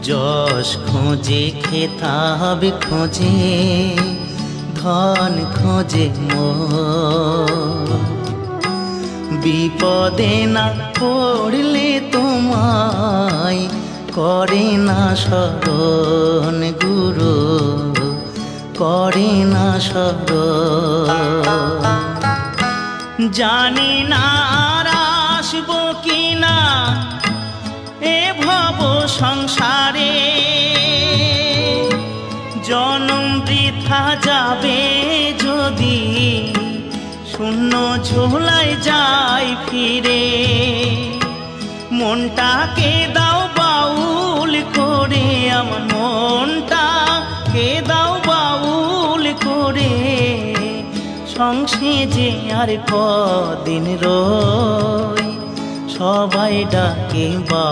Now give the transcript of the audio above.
যশ খোঁজে খেতাব খোঁজে ধন খোঁজে মোর, বিপদে না পড়লে তোমায় করে না স্মরণ গুরু, করে না স্মরণ। জানি না আর আসবো কিনা এ ভব সংসারে, জনম বৃথা যাবে যদি শূন্য ঝোলায় যায় ফিরে। মনটাকে দাও বাউল করে, আমার মনটাকে দাও বাউল করে, সংসে যে আর কদিন রই সবাই ডাকে বাউল।